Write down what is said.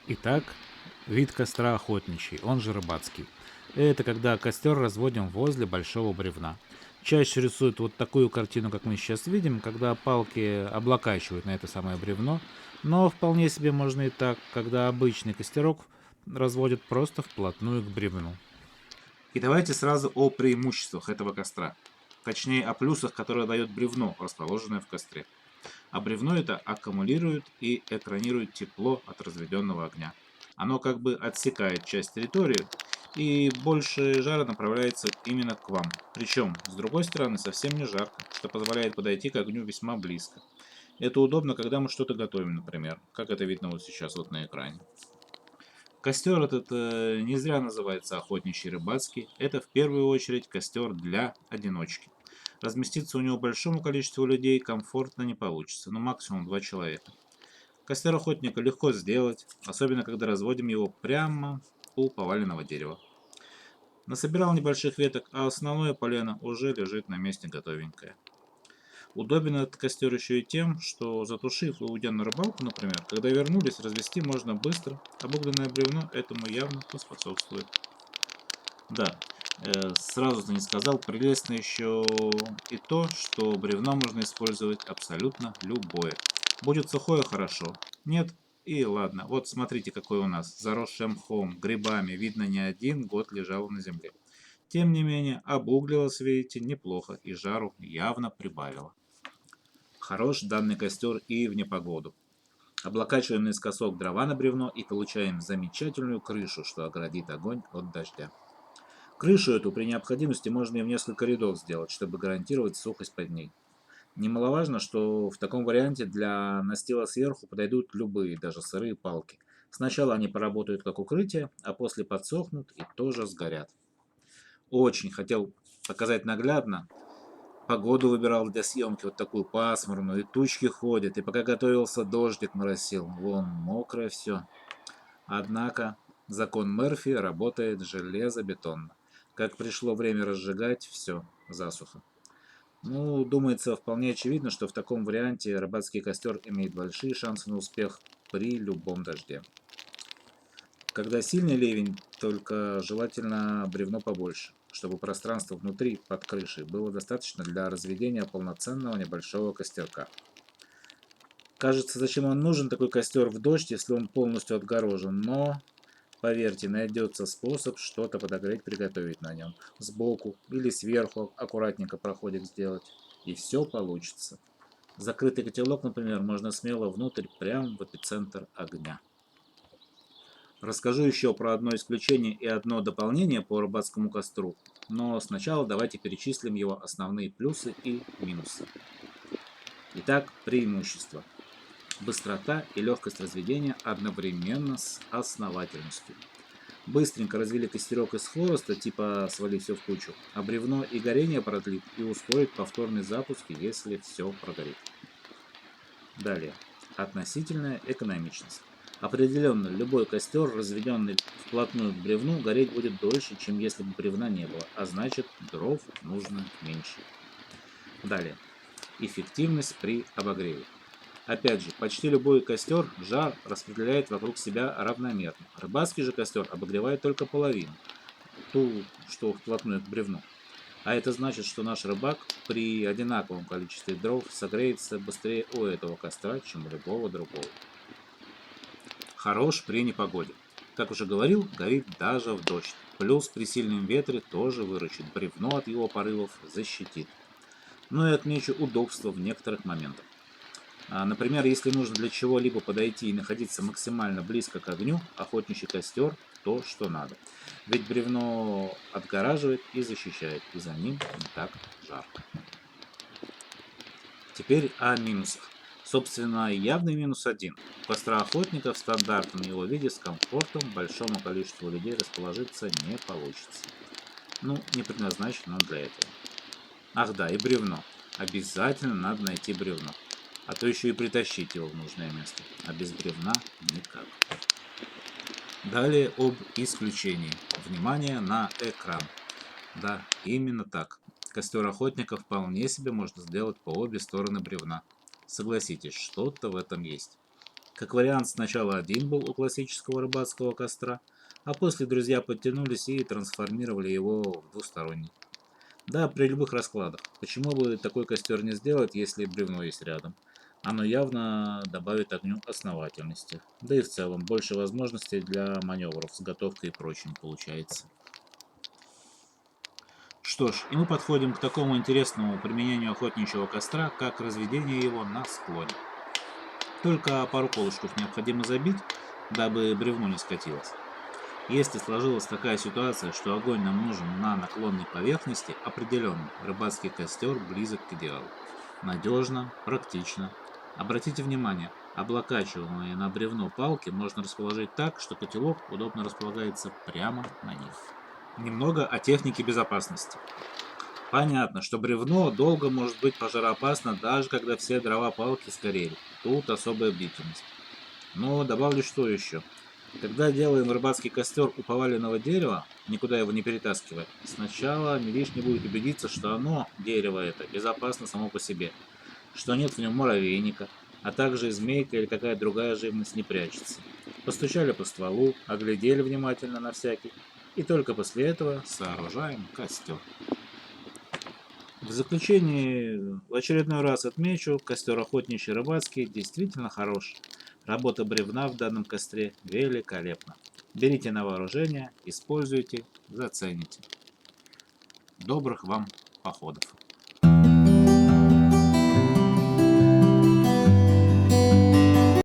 Итак, вид костра охотничий, он же рыбацкий. Это когда костер разводим возле большого бревна. Чаще рисуют вот такую картину, как мы сейчас видим, когда палки облокачивают на это самое бревно, но вполне себе можно и так, когда обычный костерок разводят просто вплотную к бревну. И давайте сразу о преимуществах этого костра. Точнее, о плюсах, которые дает бревно, расположенное в костре. А бревно это аккумулирует и экранирует тепло от разведенного огня. Оно как бы отсекает часть территории, и больше жара направляется именно к вам. Причем, с другой стороны, совсем не жарко, что позволяет подойти к огню весьма близко. Это удобно, когда мы что-то готовим, например, как это видно вот сейчас вот на экране. Костер этот не зря называется охотничий рыбацкий. Это в первую очередь костер для одиночки. Разместиться у него большому количеству людей комфортно не получится, но максимум два человека. Костер охотника легко сделать, особенно когда разводим его прямо у поваленного дерева. Насобирал небольших веток, а основное полено уже лежит на месте готовенькое. Удобен этот костер еще и тем, что затушив и уйдя на рыбалку, например, когда вернулись, развести можно быстро. Обугленное бревно этому явно поспособствует. Да, сразу-то не сказал, прелестно еще и то, что бревно можно использовать абсолютно любое. Будет сухое — хорошо. Нет? И ладно. Вот смотрите, какой у нас. Заросший мхом, грибами. Видно, не один год лежал на земле. Тем не менее, обуглилось, видите, неплохо, и жару явно прибавило. Хорош данный костер и в непогоду. Облокачиваем наискосок дрова на бревно и получаем замечательную крышу, что оградит огонь от дождя. Крышу эту при необходимости можно и в несколько рядов сделать, чтобы гарантировать сухость под ней. Немаловажно, что в таком варианте для настила сверху подойдут любые, даже сырые палки. Сначала они поработают как укрытие, а после подсохнут и тоже сгорят. Очень хотел показать наглядно. Погоду выбирал для съемки вот такую пасмурную, и тучки ходят, и пока готовился, дождик моросил. Вон, мокрое все. Однако закон Мерфи работает железобетонно. Как пришло время разжигать, все, засуха. Ну, думается, вполне очевидно, что в таком варианте рыбацкий костер имеет большие шансы на успех при любом дожде. Когда сильный ливень, только желательно бревно побольше, чтобы пространство внутри, под крышей, было достаточно для разведения полноценного небольшого костерка. Кажется, зачем он нужен, такой костер в дождь, если он полностью отгорожен, но, поверьте, найдется способ что-то подогреть, приготовить на нем. Сбоку или сверху аккуратненько проходик сделать. И все получится. Закрытый котелок, например, можно смело внутрь, прямо в эпицентр огня. Расскажу еще про одно исключение и одно дополнение по рыбацкому костру. Но сначала давайте перечислим его основные плюсы и минусы. Итак, преимущества. Быстрота и легкость разведения одновременно с основательностью. Быстренько развели костерок из хвороста, типа свали все в кучу, а бревно и горение продлит и ускорит повторный запуск, если все прогорит. Далее. Относительная экономичность. Определенно, любой костер, разведенный вплотную к бревну, гореть будет дольше, чем если бы бревна не было, а значит, дров нужно меньше. Далее. Эффективность при обогреве. Опять же, почти любой костер жар распределяет вокруг себя равномерно. Рыбацкий же костер обогревает только половину, ту, что вплотную к бревну. А это значит, что наш рыбак при одинаковом количестве дров согреется быстрее у этого костра, чем у любого другого. Хорош при непогоде. Как уже говорил, горит даже в дождь. Плюс при сильном ветре тоже выручит. Бревно от его порывов защитит. Ну и отмечу удобство в некоторых моментах. Например, если нужно для чего-либо подойти и находиться максимально близко к огню, охотничий костер — то, что надо. Ведь бревно отгораживает и защищает, и за ним не так жарко. Теперь о минусах. Собственно, явный минус один. У костра охотника в стандартном его виде с комфортом большому количеству людей расположиться не получится. Ну, не предназначен он для этого. Ах да, и бревно. Обязательно надо найти бревно. А то еще и притащить его в нужное место. А без бревна никак. Далее об исключении. Внимание на экран. Да, именно так. Костер охотника вполне себе можно сделать по обе стороны бревна. Согласитесь, что-то в этом есть. Как вариант, сначала один был у классического рыбацкого костра, а после друзья подтянулись и трансформировали его в двусторонний. Да, при любых раскладах. Почему бы такой костер не сделать, если бревно есть рядом? Оно явно добавит огню основательности. Да и в целом больше возможностей для маневров с готовкой и прочим получается. Что ж, и мы подходим к такому интересному применению охотничьего костра, как разведение его на склоне. Только пару колышков необходимо забить, дабы бревно не скатилось. Если сложилась такая ситуация, что огонь нам нужен на наклонной поверхности, определенно рыбацкий костер близок к идеалу. Надежно, практично. Обратите внимание, облокачиваемые на бревно палки можно расположить так, что котелок удобно располагается прямо на них. Немного о технике безопасности. Понятно, что бревно долго может быть пожароопасно, даже когда все дрова палки сгорели. Тут особая бдительность. Но добавлю что еще. Когда делаем рыбацкий костер у поваленного дерева, никуда его не перетаскивая, сначала не лишне будет убедиться, что оно, дерево это, безопасно само по себе, что нет в нем муравейника, а также змейка или какая другая живность не прячется. Постучали по стволу, оглядели внимательно на всякий, и только после этого сооружаем костер. В заключение в очередной раз отмечу, костер охотничий рыбацкий действительно хорош. Работа бревна в данном костре великолепна. Берите на вооружение, используйте, зацените. Добрых вам походов!